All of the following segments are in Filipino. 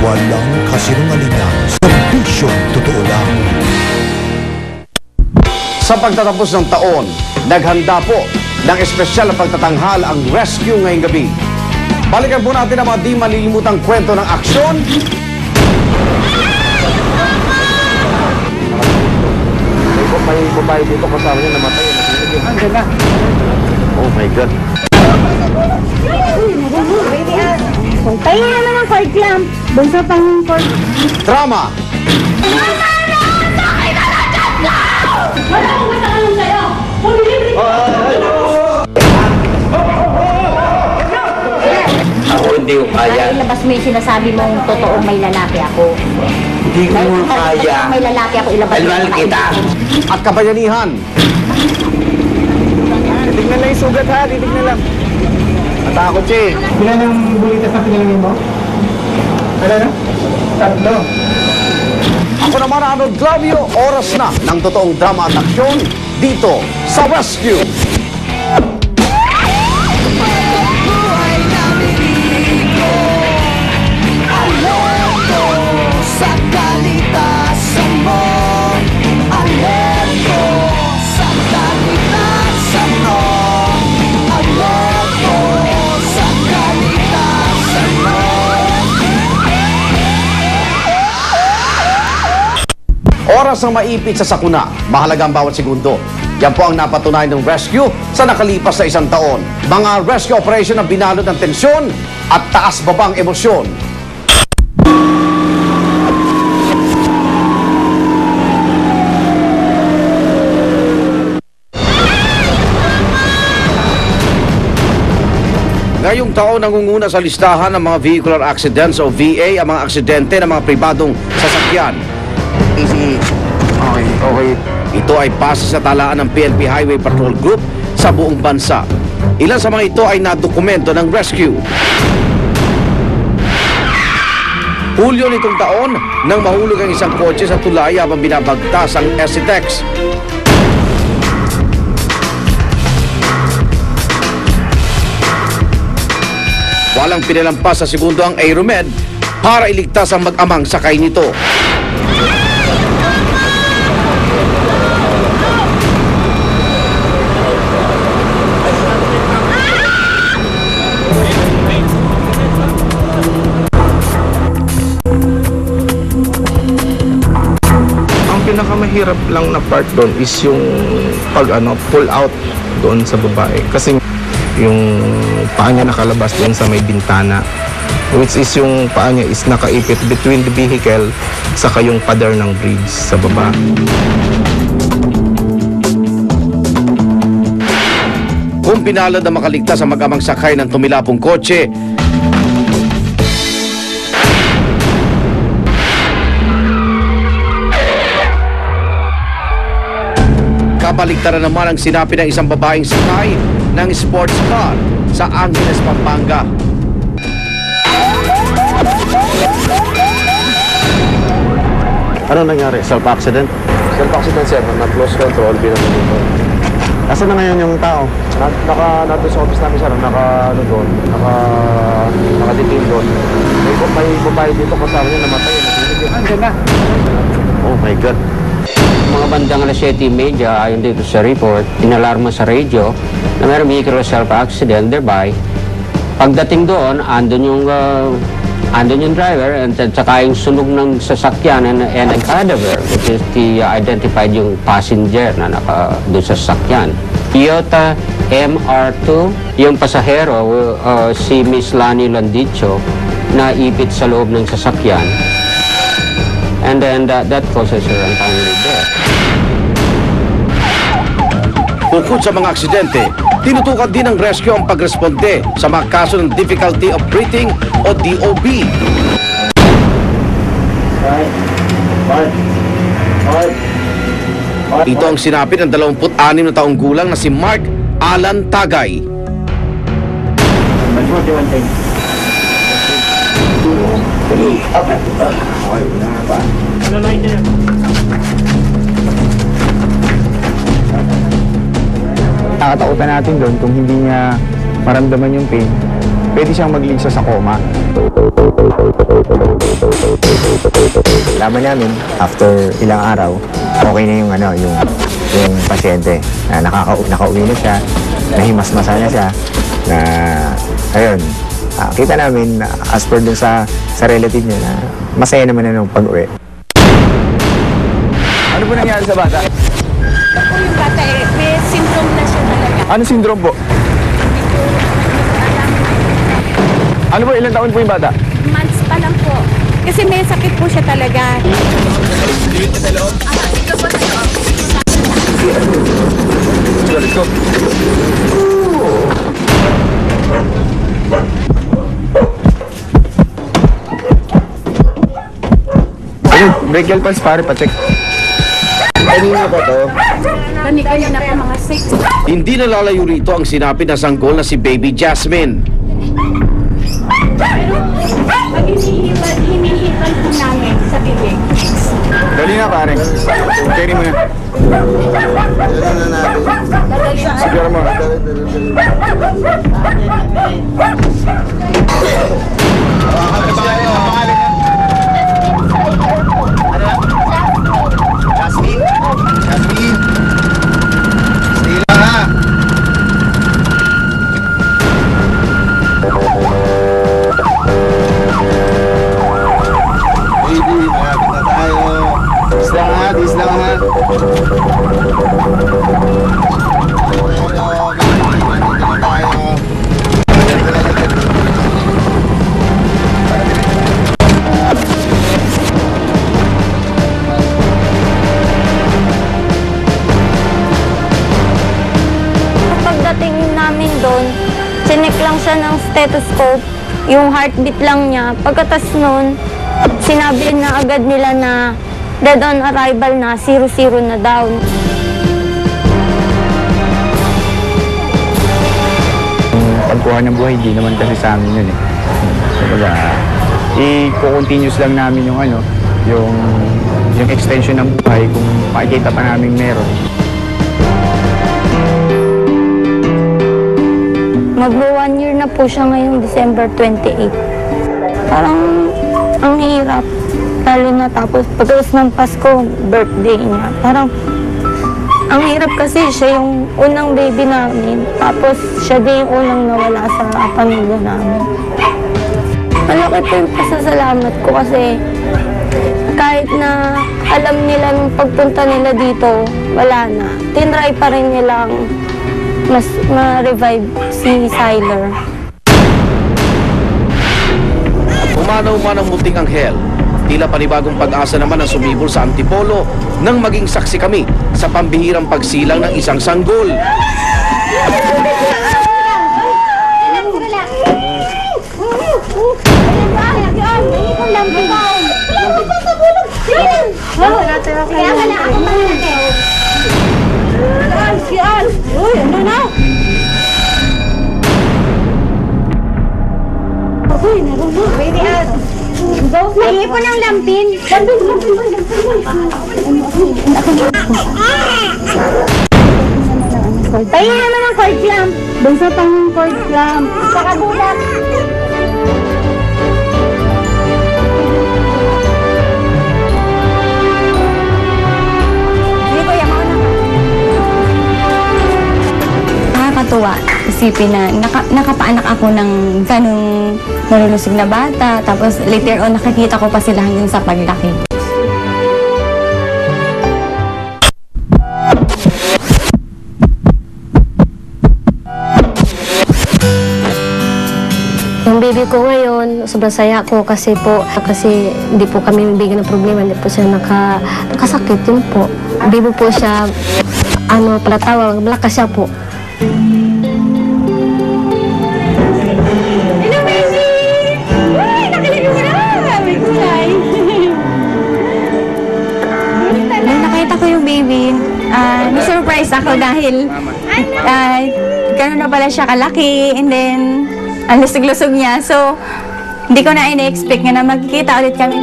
Walang kasinungalingan, serbisyong totoo lang. Sa pagtatapos ng taon, naghanda po ng espesyal na pagtatanghal ang rescue ngayong gabi. Balikan po natin ang mga di malilimutang kwento ng aksyon. May babae dito kasama niya namatay. Andiyan na. Oh my God. Tayo naman ang court lamp. Doon sa pang-court. Drama. Wala akong matakalong sa'yo! Ako hindi ko kaya. Ay, ilabas mo yung sinasabi mong totoong may lalaki ako. Hindi ko kaya. May lalaki ako, ilabas mo. Alwal kita. At kabayanihan. Titignan lang yung sugat ha, titignan lang. Natakot siya eh. Ilan ang bulitas na pinalagay mo? Ano na? 3. Ako naman Arnold Clavio, oras na ng totoong drama at aksyon dito sa Rescue. Sa kalitasan mo, alerto sa kalitasan mo, alerto sa kalitasan mo. Oras ng maipit sa sakuna, mahalaga ang bawat segundo. Yan po ang napatunayan ng rescue sa nakalipas na isang taon. Mga rescue operation na binalot ng tensyon at taas-babang emosyon. Ngayong taon nangunguna sa listahan ng mga vehicular accidents o VA ang mga aksidente ng mga pribadong sasakyan. Okay. Ito ay base sa talaan ng PNP Highway Patrol Group sa buong bansa. Ilan sa mga ito ay nadokumento ng rescue. Hulyo nitong taon, nang mahulog ang isang kotse sa tulay habang binabagtas ang SCTEX. Walang pinalampas sa segundo ang Aeromed para iligtas ang mag-amang sakay nito. Ang pinakamahirap lang na part doon is yung pull out doon sa babae. Kasi yung paa niya nakalabas doon sa may bintana, which is yung paa niya is nakaipit between the vehicle saka yung pader ng bridge sa baba. Kung pinalad na makaligtas ang mag-amang sakay ng tumilapong kotse, kabaligtaran naman ang sinapi ng isang babaeng sakay ng sports car sa Angeles, Pampanga. Ano nangyari? Self-accident? Self-accident sir, na-close control, binabalik. Nasaan na ngayon yung tao? Nandun sa office namin sir, naka-detain doon. May babae dito kasama niya namatay. Andiyan na. Oh my God. Mga bandang alas 7:30, ayon dito sa report, inalarma sa radio na mayroong vehicular self-accident thereby. Pagdating doon, andun yung driver and saka yung sunog ng sasakyan and a cadaver, which is identified yung passenger na doon sa sasakyan. Toyota MR2, yung pasahero, si Miss Lani Landicho, na ipit sa loob ng sasakyan. And then that causes her untimely death. Bukod sa mga aksidente, tinutukan din ng rescue ang pagresponde sa mga kaso ng difficulty of breathing o DOB. Ito ang sinapit ng 26 na taong gulang na si Mark Alan Tagay. Nakatakutan natin doon kung hindi niya maramdaman yung pain, pwede siyang magligsa sa coma. nalaman namin after ilang araw, okay na yung yung pasyente. Nakauwi na siya, nahimasmasa na siya, na ayun, kita namin as per dun sa relative niya na masaya naman na nung pag-uwi. Ano po nangyari sa bata? Ako yung bata may syndrome na siya talaga. Ano syndrome po? Ano po, ilang taon po yung bata? Months pa lang po. Kasi may sakit po siya talaga. Let's go. Ayun, brachial pulse pare, pa-check. Kanina ba to? Kanina na po mga 6. Hindi nalalayo rito ang sinapit na sanggol na si Baby Jasmine. Pag hinihipan po namin sa bibig. Dali na pare. Carry mo na. Siguro mo. Pagdating namin doon, chinek lang siya ng stethoscope, yung heartbeat lang niya. Pagkatas nun, sinabi na agad nila na dead on arrival na, 0-0 na daw. Pagkuha ng buhay, di naman kasi sa amin yun eh. Kumbaga, i-continuous lang namin yung yung extension ng buhay kung makikita pa namin meron. Mag-1 year na po siya ngayong December 28. Parang ang hirap. Lalo na tapos pagkatapos ng Pasko, birthday niya. Parang ang hirap kasi siya yung unang baby namin. Tapos siya din yung unang nawala sa pamilya namin. Malaki po yung pasasalamat ko kasi kahit na alam nila nung pagpunta nila dito, wala na. Tinry pa rin nilang mas ma-revive si Siler. Pumanaw man ang munting anghel, tila panibagong pag-asa naman ang sumibol sa Antipolo nang maging saksi kami sa pambihirang pagsilang ng isang sanggol. Naiipon ang lampin. Tayo naman ang cord clamp. Bunso pang cord clamp. Pakagulat. Nakakatuwa. Isipin na nakapaanak ako ng ganung nalulusog na bata. Tapos later on nakikita ko pa sila hanggang sa paglaki. Yung baby ko ngayon, sobrang saya ko kasi hindi po kami bigyan ng problema, hindi po siya nakasakit, yun po. Baby po siya, palatawag, malakas siya po. Nung nakita ko yung baby, na-surprise ako dahil gano'n na pala siya kalaki and then ang lusog-lusog niya. So, hindi ko na ina-expect na magkikita ulit kami.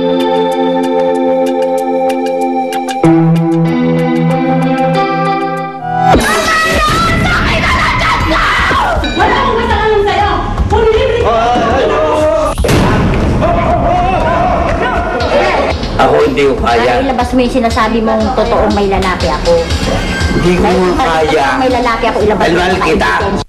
Ako hindi ko kaya. Para ilabas mo yung sinasabi mong totoong may lalaki ako. Hindi ko nga kaya. May lalaki ako, ilabas mo Mahal kita.